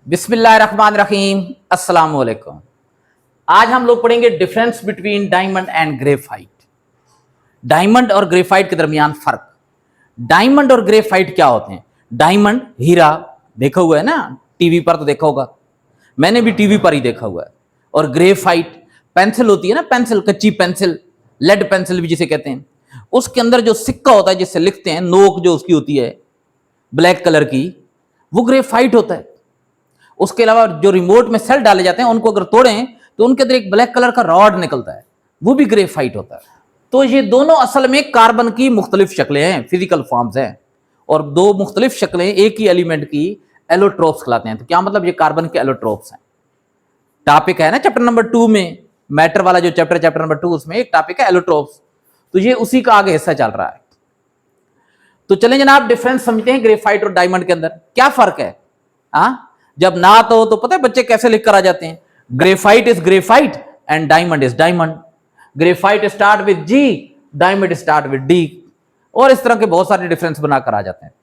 बिस्मिल्लाहिर्रहमानिर्रहीम, अस्सलाम वालेकुम। आज हम लोग पढ़ेंगे difference between diamond and graphite. Diamond और ग्रेफाइट के दरमियान फर्क। डायमंड और ग्रेफाइट क्या होते हैं? डायमंड हीरा देखा हुआ है ना, टीवी पर तो देखा होगा, मैंने भी टीवी पर ही देखा हुआ है। और ग्रेफाइट पेंसिल होती है ना, पेंसिल, कच्ची पेंसिल, लेड पेंसिल भी जिसे कहते हैं, उसके अंदर जो सिक्का होता है जिससे लिखते हैं, नोक जो उसकी होती है ब्लैक कलर की, वो ग्रेफाइट होता है। उसके अलावा जो रिमोट में सेल डाले जाते हैं उनको अगर तोड़ें तो उनके अंदर एक ब्लैक कलर का रॉड निकलता है, वो भी ग्रेफाइट होता है। तो ये दोनों असल में कार्बन की मुख्तलिफ शक्लें हैं, फिजिकल फॉर्म्स हैं, और दो मुख्तलिफ शक्लें एक ही एलिमेंट की एलोट्रोप्स कहलाते हैं। तो क्या मतलब, ये कार्बन के एलोट्रोप्स हैं। टॉपिक है ना चैप्टर नंबर 2 में, मैटर वाला जो चैप्टर नंबर 2, उसमें एक टॉपिक है एलोट्रोप्स, तो ये उसी का आगे हिस्सा चल रहा है। तो चलें जनाब, डिफरेंस समझते हैं ग्रेफाइट और डायमंड के अंदर क्या फर्क है। जब ना तो पता है बच्चे कैसे लिख कर आ जाते हैं, graphite is graphite and diamond is diamond. Graphite start with G, diamond start with D, और इस तरह के बहुत सारे डिफरेंस बनाकर आ जाते हैं।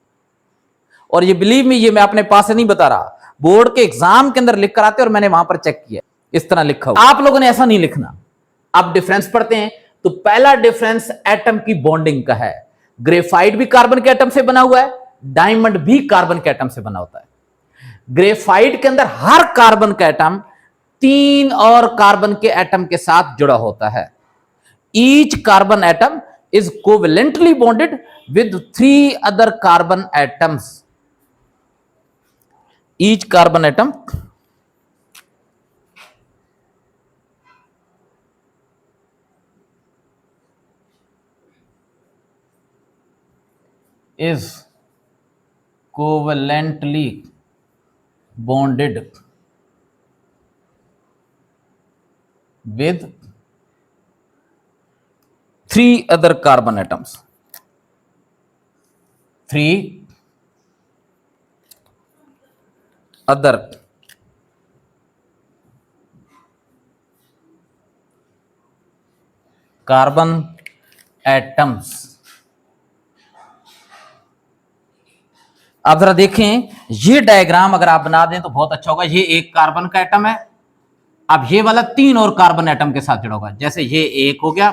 और ये बिलीव मी, ये मैं अपने पास से नहीं बता रहा, बोर्ड के एग्जाम के अंदर लिख कर आते हैं और मैंने वहां पर चेक किया, इस तरह लिखा हुआ। आप लोगों ने ऐसा नहीं लिखना। आप डिफरेंस पढ़ते हैं तो पहला डिफरेंस एटम की बॉन्डिंग का है। ग्रेफाइट भी कार्बन के एटम से बना हुआ है, डायमंड भी कार्बन के एटम से बना होता है। ग्रेफाइट के अंदर हर कार्बन का एटम 3 और कार्बन के एटम के साथ जुड़ा होता है। Each carbon atom is covalently bonded with 3 other carbon atoms. Each carbon atom is covalently bonded with 3 other carbon atoms. 3 other carbon atoms। आप जरा देखें, ये डायग्राम अगर आप बना दें तो बहुत अच्छा होगा। ये एक कार्बन का एटम है, अब ये वाला 3 और कार्बन एटम के साथ जुड़ा होगा। जैसे ये एक हो गया,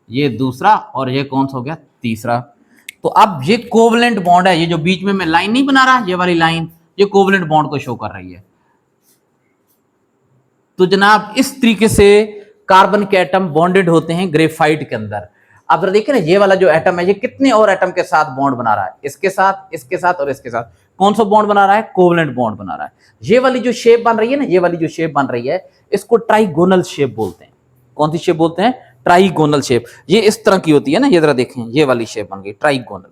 ये दूसरा, और ये कौन सा हो गया, तीसरा। तो अब ये कोवलेंट बॉन्ड है। ये जो बीच में मैं लाइन नहीं बना रहा, ये वाली लाइन, ये कोवलेंट बॉन्ड को शो कर रही है। तो जनाब इस तरीके से कार्बन के एटम बॉन्डेड होते हैं ग्रेफाइट के अंदर। आप जरा देखिए ना, ये वाला जो एटम है ये कितने और एटम के साथ बॉन्ड बना रहा है, इसके साथ, इसके साथ और इसके साथ। कौन सा बॉन्ड बना रहा है? कोवलेंट बॉन्ड बना रहा है। ये वाली जो शेप बन रही है ना, ये वाली जो शेप बन रही है, इसको ट्राइगोनल शेप बोलते हैं। कौन सी शेप बोलते हैं? Trigonal shape. ये इस तरह की होती है ना, ये जरा देखें, ये वाली शेप बन गई ट्राइगोनल।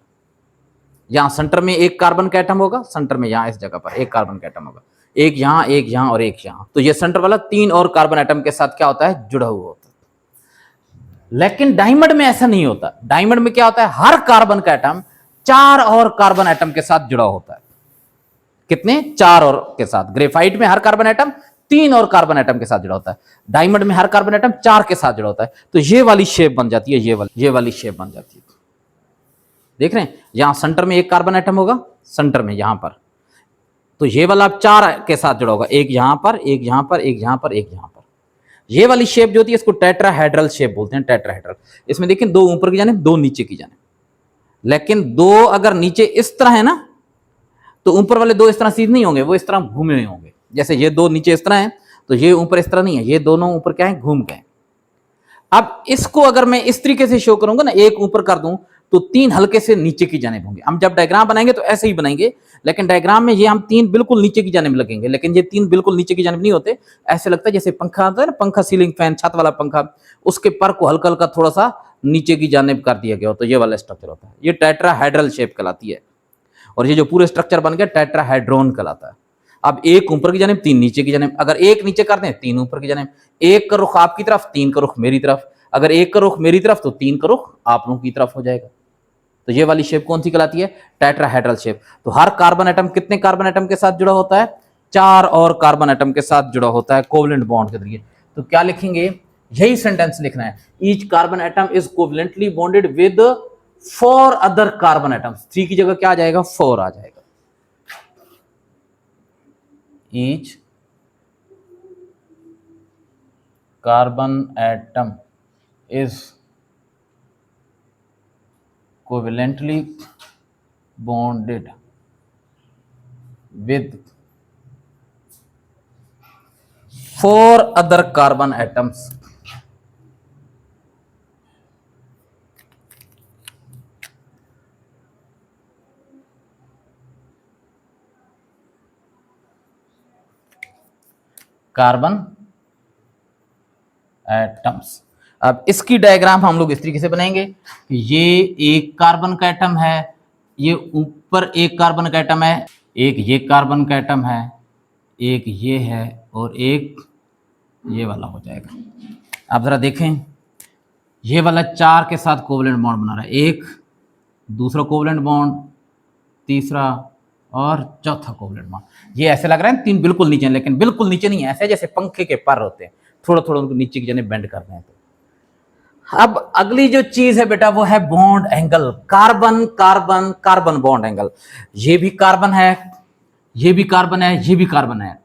यहां सेंटर में एक कार्बन का एटम होगा, सेंटर में यहां इस जगह पर एक कार्बन का एटम होगा, एक यहां और एक यहां। तो ये सेंटर वाला 3 और कार्बन एटम के साथ क्या होता है? जुड़ा हुआ होता है। लेकिन डायमंड में ऐसा नहीं होता। डायमंड में क्या होता है? हर कार्बन का एटम 4 और कार्बन एटम के साथ जुड़ा होता है। कितने? 4 और के साथ। ग्रेफाइट में हर कार्बन एटम 3 और कार्बन एटम के साथ जुड़ा होता है, डायमंड में हर कार्बन एटम 4 के साथ जुड़ा होता है। तो ये वाली शेप बन जाती है, ये वाली शेप बन जाती है। देख रहे हैं, यहां सेंटर में एक कार्बन एटम होगा, सेंटर में यहां पर, तो ये वाला 4 के साथ जुड़ा होगा, एक यहां पर, एक यहां पर, एक यहां पर, एक यहां पर। ये वाली शेप जो होती है इसको टेट्राहेड्रल शेप बोलते हैं, टेट्राहेड्रल। इसमें देखिए 2 ऊपर की जानिब, 2 नीचे की जानिब। लेकिन 2 अगर नीचे इस तरह है ना, तो ऊपर वाले 2 इस तरह सीधे नहीं होंगे, वो इस तरह घूमे हुए होंगे। जैसे ये 2 नीचे इस तरह है, तो ये ऊपर इस तरह नहीं है, ये दोनों ऊपर क्या है? घूम गए। अब इसको अगर मैं इस तरीके से शो करूंगा ना, एक ऊपर कर दूं, तो 3 हल्के से नीचे की जानिब होंगे। हम जब डायग्राम बनाएंगे तो ऐसे ही बनाएंगे, लेकिन डायग्राम में ये हम 3 बिल्कुल नीचे की जानिब लगेंगे, लेकिन ये 3 बिल्कुल नीचे की जानिब नहीं होते। ऐसे लगता है जैसे पंखा आता है ना, पंखा, सीलिंग फैन, छत वाला पंखा, उसके पर को हल्का हल्का थोड़ा सा नीचे की जानिब कर दिया गया हो, तो ये वाला स्ट्रक्चर होता है। ये टेट्राहेड्रल शेप कहलाती है। और ये जो पूरे स्ट्रक्चर बन गया टेट्राहेड्रोन कहलाता है। अब एक ऊपर की जानिब, 3 नीचे की जानिब। अगर एक नीचे कर दें, 3 ऊपर की जानिब। एक का रुख आपकी तरफ, 3 का रुख मेरी तरफ। अगर एक का रुख मेरी तरफ तो 3 का रुख आप लोगों की तरफ हो जाएगा। तो ये वाली शेप कौन सी कहलाती है? Tetrahedral shape. तो हर कार्बन एटम कितने कार्बन एटम के साथ जुड़ा होता है? 4 और कार्बन एटम के साथ जुड़ा होता है कोवलेंट बॉन्ड के जरिए। तो क्या लिखेंगे? यही सेंटेंस लिखना है, each carbon atom is covalently bonded with 4 other carbon atoms. 3 की जगह क्या आ जाएगा? 4 आ जाएगा। each carbon atom is covalently bonded with 4 other carbon atoms. Carbon atoms. अब इसकी डायग्राम हम लोग इस तरीके से बनाएंगे कि ये एक कार्बन का एटम है, ये ऊपर एक कार्बन का एटम है, एक ये कार्बन का एटम है, एक ये है और एक ये वाला हो जाएगा। अब जरा देखें, ये वाला 4 के साथ कोवलेंट बॉन्ड बना रहा है, एक दूसरा कोवलेंट बॉन्ड, तीसरा और चौथा कोवलेंट बॉन्ड। ये ऐसे लग रहा है 3 बिल्कुल नीचे, लेकिन बिल्कुल नीचे नहीं है, ऐसे जैसे पंखे के पर होते हैं, थोड़ा थोड़ा उनको नीचे की जगह बेंड करते हैं। तो अब अगली जो चीज है बेटा वो है bond angle. Carbon carbon carbon bond angle. ये भी कार्बन है, ये भी कार्बन है, ये भी कार्बन है।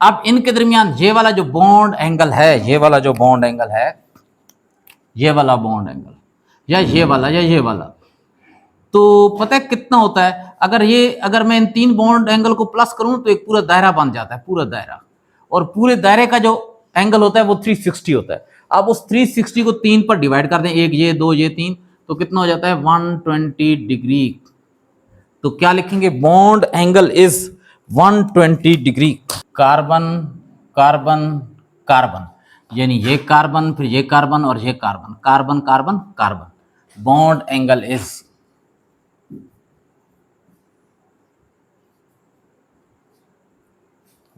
अब इनके दरमियान ये वाला जो बॉन्ड एंगल है, ये वाला जो बॉन्ड एंगल है, ये वाला बॉन्ड एंगल या ये वाला या ये वाला, तो पता है कितना होता है? अगर मैं इन 3 बॉन्ड एंगल को प्लस करूं तो एक पूरा दायरा बन जाता है, पूरा दायरा। और पूरे दायरे का जो एंगल होता है वो 360 होता है। अब उस 360 को 3 पर डिवाइड कर दें, एक ये, 2 ये, 3, तो कितना हो जाता है? 120 डिग्री। तो क्या लिखेंगे? Bond angle is 120 degree. Carbon carbon carbon, यानी ये कार्बन, फिर ये कार्बन और ये carbon, carbon carbon carbon, bond angle is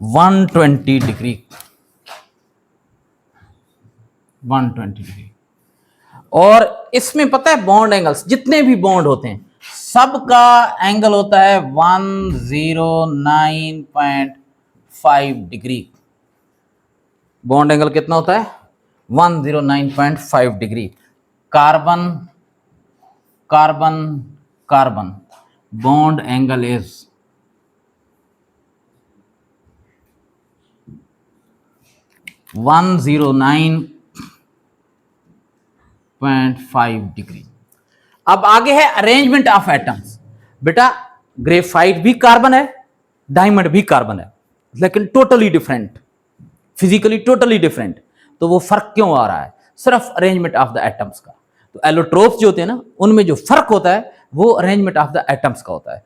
120 degree. 120 degree. और इसमें पता है बॉन्ड एंगल्स जितने भी बॉन्ड होते हैं सबका एंगल होता है 109.5 डिग्री। बॉन्ड एंगल कितना होता है? 109.5 degree. Carbon carbon carbon, bond angle is 109.5 degree. अब आगे है अरेंजमेंट ऑफ एटम्स। बेटा ग्रेफाइट भी कार्बन है, डायमंड भी कार्बन है, लेकिन totally different, physically totally different. तो वो फर्क क्यों आ रहा है? सिर्फ अरेंजमेंट ऑफ द एटम्स का। तो एलोट्रोप्स जो होते हैं ना, उनमें जो फर्क होता है वो अरेंजमेंट ऑफ द एटम्स का होता है।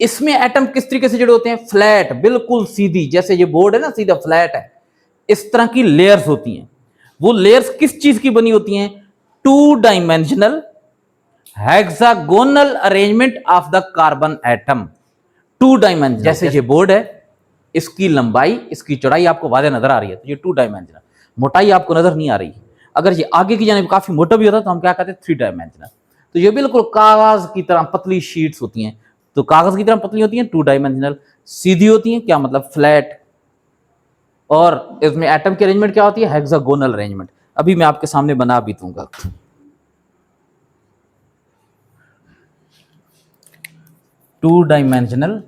इसमें एटम किस तरीके से जुड़े होते हैं? फ्लैट, बिल्कुल सीधी, जैसे ये बोर्ड है ना, सीधा फ्लैट है। इस तरह की लेयर्स होती हैं। वो लेयर्स किस चीज की बनी होती हैं? 2 dimensional hexagonal arrangement of the carbon atom. 2 dimensional, जैसे ये बोर्ड है, इसकी लंबाई, इसकी चौड़ाई आपको वाज़ेह नजर आ रही है, तो ये 2 डायमेंशनल। मोटाई आपको नजर नहीं आ रही। अगर ये आगे की जाने काफी मोटा भी होता तो हम क्या कहते हैं? 3 डायमेंशनल। तो ये बिल्कुल कागज की तरह पतली शीट्स होती हैं। तो कागज की तरह पतली होती हैं, 2 डायमेंशनल। सीधी होती हैं, क्या मतलब? फ्लैट। और इसमें एटम की अरेंजमेंट क्या होती है? Hexagonal arrangement. अभी मैं आपके सामने बना भी दूंगा। 2 dimensional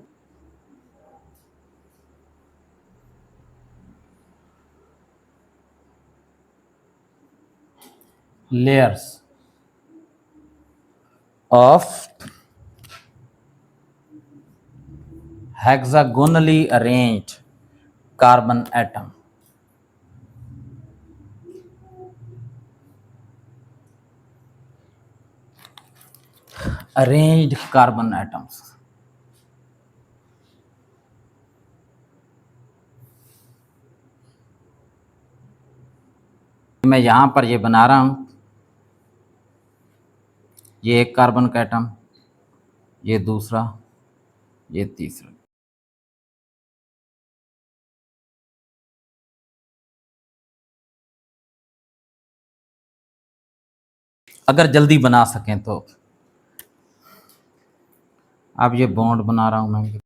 layers of hexagonally arranged carbon atom. Arranged carbon atoms. मैं यहां पर ये बना रहा हूं, ये एक कार्बन का एटम, ये दूसरा, ये तीसरा। अगर जल्दी बना सकें तो। अब ये बॉन्ड बना रहा हूं मैं।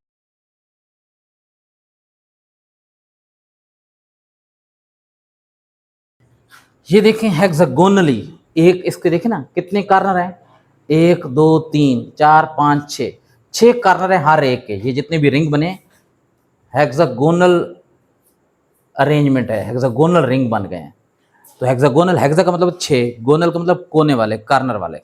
ये देखें हेक्सागोनली, एक इसके देखें ना कितने कार्नर हैं? 1 2 3 4 5 6 6 कार्नर है हर एक के। ये जितने भी रिंग बने हेक्सागोनल अरेंजमेंट है, हेक्सागोनल रिंग बन गए हैं। तो हेक्सागोनल, हेक्सा का मतलब 6, गोनल का मतलब कोने वाले, कॉर्नर वाले।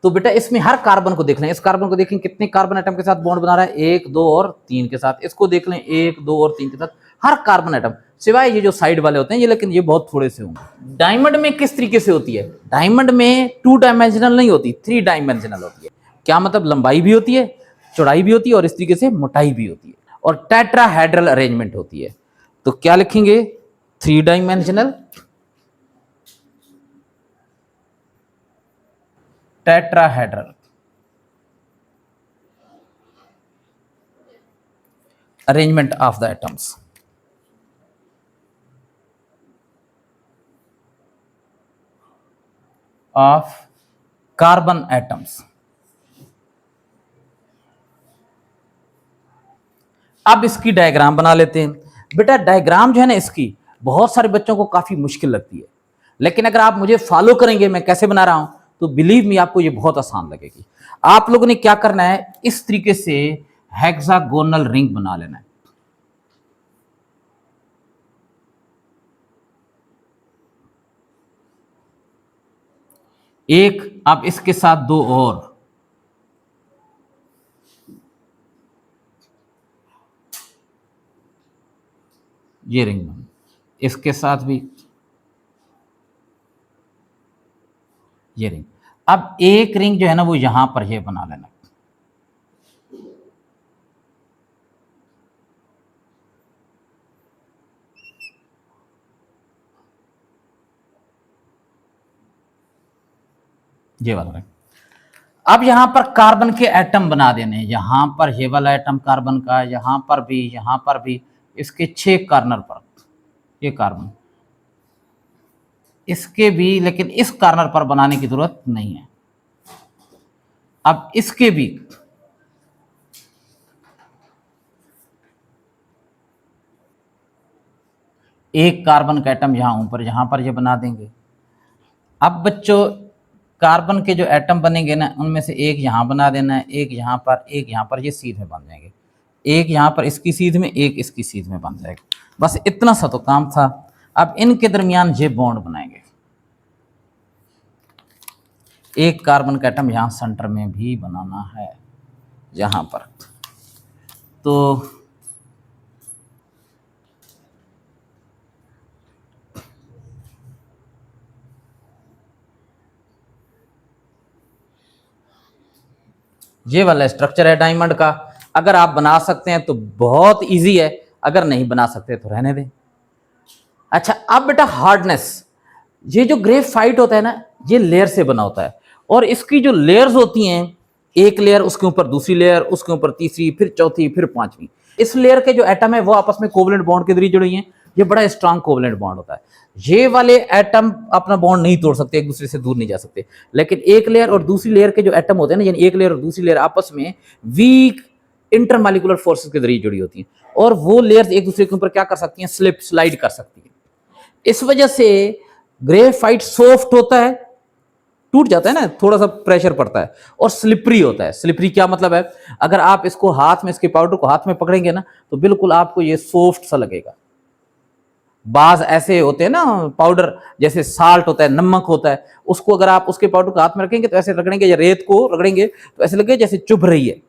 तो बेटा इसमें हर कार्बन को देख लें, इस कार्बन को देखें कितने कार्बन एटम के साथ बॉन्ड बना रहा है, 1 2 और 3 के साथ। इसको देख लें 1 2 और 3 के साथ, हर कार्बन एटम, सिवाय ये जो साइड वाले होते हैं ये, लेकिन ये बहुत थोड़े से होंगे। डायमंड में किस तरीके से होती है? डायमंड में 2 डायमेंशनल नहीं होती, 3 डायमेंशनल होती है। क्या मतलब? लंबाई भी होती है, चौड़ाई भी होती है और इस तरीके से मोटाई भी होती है, और टेट्राहेड्रल अरेंजमेंट होती है। तो क्या लिखेंगे? 3 dimensional tetrahedral arrangement of the atoms. Of carbon atoms. अब इसकी डायग्राम बना लेते हैं। बेटा डायग्राम जो है ना इसकी, बहुत सारे बच्चों को काफी मुश्किल लगती है, लेकिन अगर आप मुझे फॉलो करेंगे मैं कैसे बना रहा हूं, तो बिलीव मी आपको ये बहुत आसान लगेगी। आप लोगों ने क्या करना है, इस तरीके से हेक्सागोनल रिंग बना लेना है। एक, अब इसके साथ 2 और, ये रिंग बन, इसके साथ भी ये रिंग। अब एक रिंग जो है ना वो यहां पर ये बना लेना, ये वाला रिंग। अब यहां पर कार्बन के एटम बना देने, यहां पर ये वाला एटम कार्बन का, यहां पर भी, इसके 6 कॉर्नर पर, ये कार्बन, इसके भी, लेकिन इस कॉर्नर पर बनाने की जरूरत नहीं है। अब इसके भी एक कार्बन का एटम यहां ऊपर, यहां पर ये बना देंगे। अब बच्चों कार्बन के जो एटम बनेंगे ना उनमें से एक यहां बना देना है, एक यहां पर, एक यहां पर, ये सीध में बन जाएंगे। एक यहां पर इसकी सीध में, एक इसकी सीध में बन जाएगा। बस इतना सा तो काम था। अब इनके दरमियान ये बॉन्ड बनाएंगे। एक कार्बन का एटम यहां सेंटर में भी बनाना है, यहां पर। तो ये वाला स्ट्रक्चर है डायमंड का। अगर आप बना सकते हैं तो बहुत इजी है, अगर नहीं बना सकते तो रहने दें। अच्छा, अब बेटा हार्डनेस, ये जो ग्रेफाइट होता है ना ये लेयर से बना होता है, और इसकी जो लेयर्स होती हैं, एक लेयर, उसके ऊपर दूसरी लेयर, उसके ऊपर तीसरी, फिर चौथी, फिर पांचवी। इस लेयर के जो एटम है वो आपस में कोवलेंट बॉन्ड के जरिए जुड़े हैं। ये बड़ा स्ट्रांग कोवलेंट बॉन्ड होता है। ये वाले एटम अपना बॉन्ड नहीं तोड़ सकते, एक दूसरे से दूर नहीं जा सकते, लेकिन एक लेयर और दूसरी लेयर के जो एटम होते हैं ना, यानी एक लेयर और दूसरी लेयर आपस में वीक इंटरमॉलिक्यूलर फोर्सेस के जरिए जुड़ी होती हैं, और वो लेयर्स एक दूसरे के ऊपर क्या कर सकती हैं, स्लिप स्लाइड कर सकती हैं। इस वजह से ग्रेफाइट सॉफ्ट होता है, टूट जाता है ना, थोड़ा सा प्रेशर पड़ता है, और स्लिपरी होता है। स्लिपरी क्या मतलब है? अगर आप इसको हाथ में, इसके पाउडर को हाथ में पकड़ेंगे ना तो बिल्कुल आपको ये सॉफ्ट सा लगेगा। बाज ऐसे होते हैं ना पाउडर, जैसे साल्ट होता है, नमक होता है, उसको अगर आप उसके पाउडर को हाथ में रखेंगे तो ऐसे रगड़ेंगे, या रेत को रगड़ेंगे तो ऐसे लगे जैसे चुभ रही है।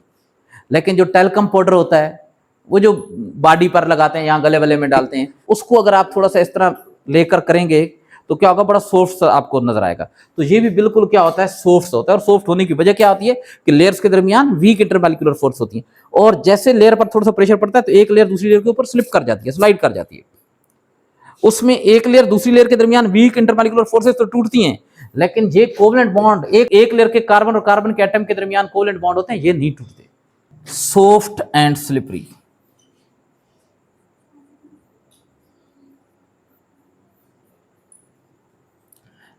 लेकिन जो टेल्कम पाउडर होता है, वो जो बॉडी पर लगाते हैं, यहाँ गले वले में डालते हैं, उसको अगर आप थोड़ा सा इस तरह लेकर करेंगे तो क्या होगा, बड़ा सॉफ्ट आपको नजर आएगा। तो ये भी बिल्कुल क्या होता है, सॉफ्ट होता है। और सॉफ्ट होने की वजह क्या होती है कि लेयर्स के दरमियान वीक इंटरमॉलिक्यूलर फोर्स होती है, और जैसे लेयर पर थोड़ा सा प्रेशर पड़ता है तो एक लेयर दूसरी लेयर के ऊपर स्लिप कर जाती है, स्लाइड कर जाती है। उसमें एक लेयर दूसरी लेयर के दरमियान वीक इंटरमॉलिक्यूलर फोर्सेस तो टूटती हैं, लेकिन ये कोवलेंट बॉन्ड, एक लेयर के कार्बन और कार्बन के एटम के दरमियान कोवलेंट बॉन्ड होते हैं, ये नहीं टूटते। Soft and slippery.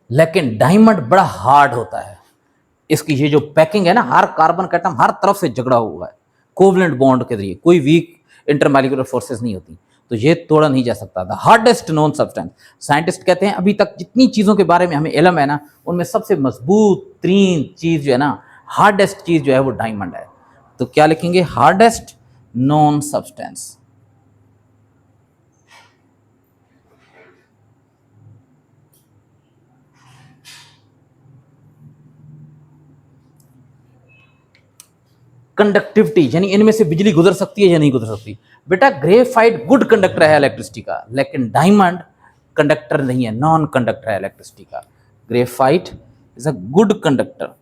लेकिन डायमंड बड़ा हार्ड होता है। इसकी ये जो पैकिंग है ना, हर कार्बन का एटम हर तरफ से जकड़ा हुआ है कोवलेंट बॉन्ड के जरिए, कोई वीक इंटरमॉलिक्यूलर फोर्सेस नहीं होती, तो ये तोड़ा नहीं जा सकता। The hardest known substance, scientist कहते हैं अभी तक जितनी चीजों के बारे में हमें इल्म है ना, उनमें सबसे मजबूत तरीन चीज जो है ना, हार्डेस्ट चीज जो है वो डायमंड है। तो क्या लिखेंगे, हार्डेस्ट नॉन सब्सटेंस। कंडक्टिविटी यानी इनमें से बिजली गुजर सकती है या नहीं गुजर सकती। बेटा ग्रेफाइट गुड कंडक्टर है इलेक्ट्रिसिटी का, लेकिन डायमंड कंडक्टर नहीं है, नॉन कंडक्टर है इलेक्ट्रिसिटी का। Graphite is a good conductor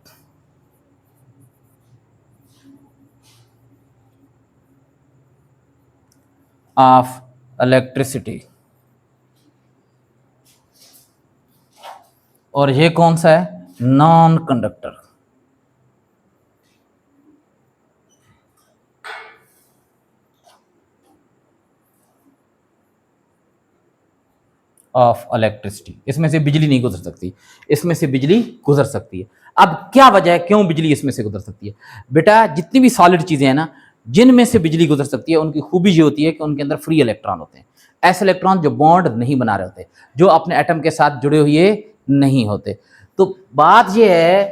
of electricity. और ये कौन सा है, नॉन कंडक्टर ऑफ इलेक्ट्रिसिटी। इसमें से बिजली नहीं गुजर सकती, इसमें से बिजली गुजर सकती है। अब क्या वजह है क्यों बिजली इसमें से गुजर सकती है? बेटा जितनी भी सॉलिड चीजें हैं ना, जिनमें से बिजली गुजर सकती है, उनकी खूबी ये होती है कि उनके अंदर फ्री इलेक्ट्रॉन होते हैं। ऐसे इलेक्ट्रॉन जो बॉन्ड नहीं बना रहे होते, जो अपने एटम के साथ जुड़े हुए नहीं होते। तो बात यह है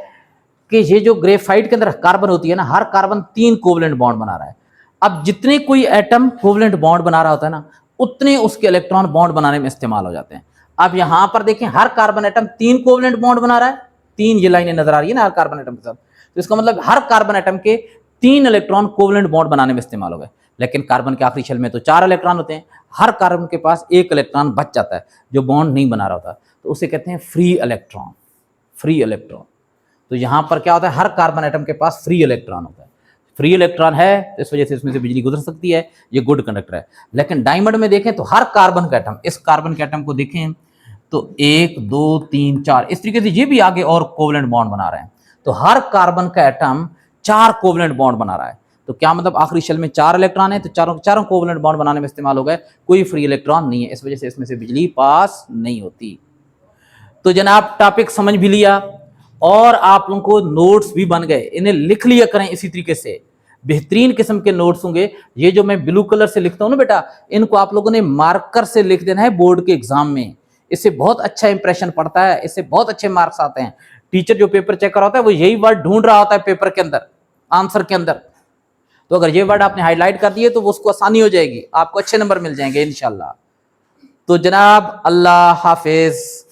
कि ये जो ग्रेफाइट के अंदर कार्बन होती है ना, हर कार्बन 3 कोवलेंट बॉन्ड बना रहा है। अब जितने कोई एटम कोवलेंट बॉन्ड बना रहा होता है ना, उतने उसके इलेक्ट्रॉन बॉन्ड बनाने में इस्तेमाल हो जाते हैं। अब यहां पर देखें, हर कार्बन एटम 3 कोवलेंट बॉन्ड बना रहा है, 3 ये लाइनें नजर आ रही है ना हर कार्बन एटम के साथ, तो इसका मतलब हर कार्बन एटम के 3 इलेक्ट्रॉन कोवलेंट बॉन्ड बनाने में इस्तेमाल हो गए। लेकिन कार्बन के आखिरी शेल में तो 4 इलेक्ट्रॉन होते हैं, हर कार्बन के पास 1 इलेक्ट्रॉन बच जाता है जो बॉन्ड नहीं बना रहा होता, तो उसे कहते हैं फ्री इलेक्ट्रॉन। Free electron. तो यहां पर क्या होता है, हर कार्बन एटम के पास फ्री इलेक्ट्रॉन होता है। फ्री इलेक्ट्रॉन है तो इस वजह से इसमें से बिजली गुजर सकती है, ये गुड कंडक्टर है। लेकिन डायमंड में देखें तो हर कार्बन का एटम, इस कार्बन के एटम को देखें तो 1 2 3 4 इस तरीके से ये भी आगे और कोवलेंट बॉन्ड बना रहे हैं। तो हर कार्बन का एटम 4 कोवलेंट बॉन्ड बना रहा है। तो क्या मतलब आखिरी शेल में 4 इलेक्ट्रॉन है, तो चारों कोवलेंट बॉन्ड बनाने में इस्तेमाल हो गए, कोई फ्री इलेक्ट्रॉन नहीं है, इस वजह से इसमें से बिजली पास नहीं होती। तो जनाब टॉपिक समझ भी लिया और आप लोगों को नोट्स भी बन गए, इन्हें लिख लिया करें इसी तरीके से, बेहतरीन किस्म के नोट्स होंगे। ये जो मैं ब्लू कलर से लिखता हूं ना बेटा, इनको आप लोगों ने मार्कर से लिख देना है बोर्ड के एग्जाम में, इससे बहुत अच्छा इंप्रेशन पड़ता है, इससे बहुत अच्छे मार्क्स आते हैं। टीचर जो पेपर चेक कर रहा होता है वो यही वर्ड ढूंढ रहा होता है पेपर के अंदर, आंसर के अंदर, तो अगर ये वर्ड आपने हाईलाइट कर दिए तो वो उसको आसानी हो जाएगी, आपको अच्छे नंबर मिल जाएंगे इंशाल्लाह। तो जनाब अल्लाह हाफिज।